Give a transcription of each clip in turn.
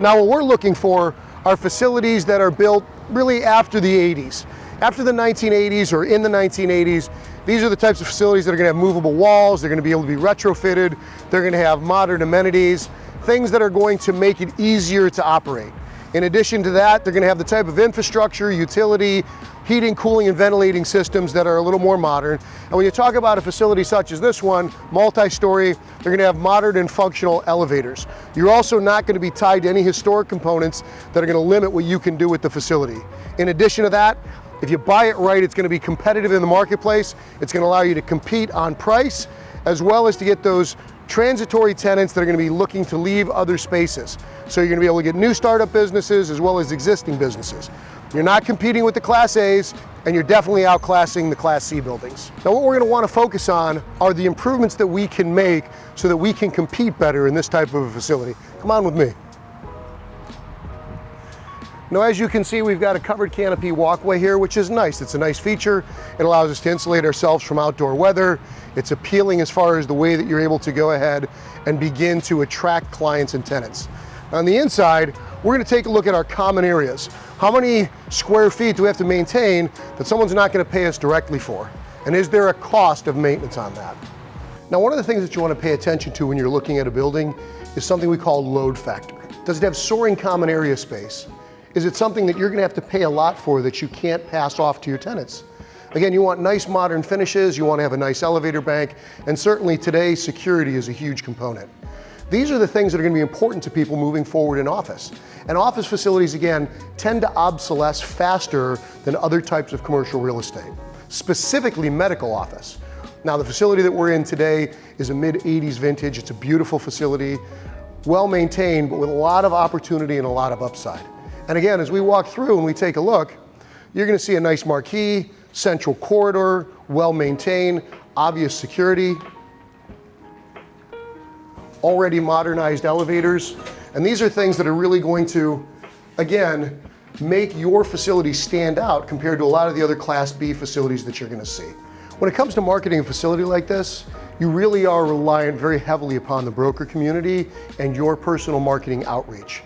Now, what we're looking for are facilities that are built really after the 80s. After the 1980s or in the 1980s, these are the types of facilities that are going to have movable walls, they're going to be able to be retrofitted, they're going to have modern amenities, things that are going to make it easier to operate. In addition to that, they're going to have the type of infrastructure, utility, heating, cooling, and ventilating systems that are a little more modern. And when you talk about a facility such as this one, multi-story, they're going to have modern and functional elevators. You're also not going to be tied to any historic components that are going to limit what you can do with the facility. In addition to that, if you buy it right, it's going to be competitive in the marketplace. It's going to allow you to compete on price, as well as to get those transitory tenants that are going to be looking to leave other spaces. So you're going to be able to get new startup businesses as well as existing businesses. You're not competing with the Class A's, and you're definitely outclassing the Class C buildings. Now, what we're going to want to focus on are the improvements that we can make so that we can compete better in this type of a facility. Come on with me. Now, as you can see, we've got a covered canopy walkway here, which is nice. It's a nice feature. It allows us to insulate ourselves from outdoor weather. It's appealing as far as the way that you're able to go ahead and begin to attract clients and tenants. On the inside, we're going to take a look at our common areas. How many square feet do we have to maintain that someone's not going to pay us directly for? And is there a cost of maintenance on that? Now, one of the things that you want to pay attention to when you're looking at a building is something we call load factor. Does it have soaring common area space? Is it something that you're going to have to pay a lot for that you can't pass off to your tenants? Again, you want nice modern finishes, you want to have a nice elevator bank, and certainly today, security is a huge component. These are the things that are going to be important to people moving forward in office. And office facilities, again, tend to obsolesce faster than other types of commercial real estate, specifically medical office. Now, the facility that we're in today is a mid-80s vintage. It's a beautiful facility, well-maintained, but with a lot of opportunity and a lot of upside. And again, as we walk through and we take a look, you're going to see a nice marquee, central corridor, well-maintained, obvious security, already modernized elevators. And these are things that are really going to, again, make your facility stand out compared to a lot of the other Class B facilities that you're going to see. When it comes to marketing a facility like this, you really are reliant very heavily upon the broker community and your personal marketing outreach.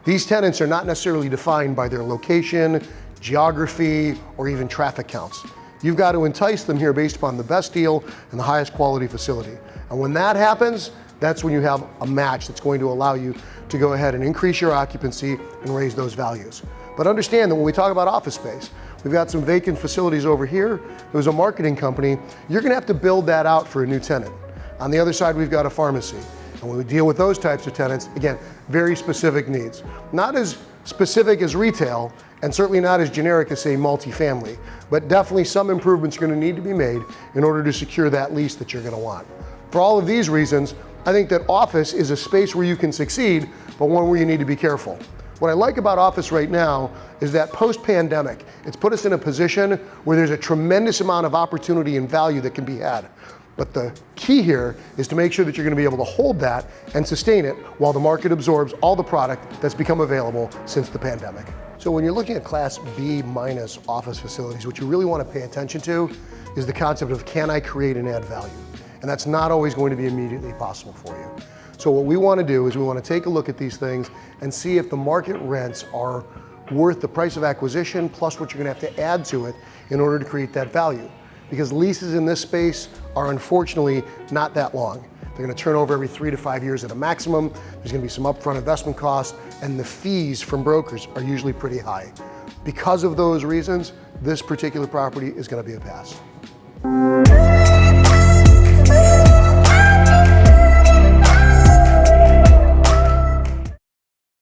These tenants are not necessarily defined by their location, geography, or even traffic counts. You've got to entice them here based upon the best deal and the highest quality facility. And when that happens, that's when you have a match that's going to allow you to go ahead and increase your occupancy and raise those values. But understand that when we talk about office space, we've got some vacant facilities over here. There's a marketing company. You're going to have to build that out for a new tenant. On the other side, we've got a pharmacy. And when we deal with those types of tenants, again, very specific needs. Not as specific as retail, and certainly not as generic as, say, multifamily, but definitely some improvements are going to need to be made in order to secure that lease that you're going to want. For all of these reasons, I think that office is a space where you can succeed, but one where you need to be careful. What I like about office right now is that post-pandemic, it's put us in a position where there's a tremendous amount of opportunity and value that can be had. But the key here is to make sure that you're going to be able to hold that and sustain it while the market absorbs all the product that's become available since the pandemic. So when you're looking at Class B minus office facilities, what you really want to pay attention to is the concept of, can I create and add value? And that's not always going to be immediately possible for you. So what we want to do is we want to take a look at these things and see if the market rents are worth the price of acquisition plus what you're going to have to add to it in order to create that value. Because leases in this space are unfortunately not that long. They're going to turn over every 3 to 5 years at a maximum. There's going to be some upfront investment costs, and the fees from brokers are usually pretty high. Because of those reasons, this particular property is going to be a pass.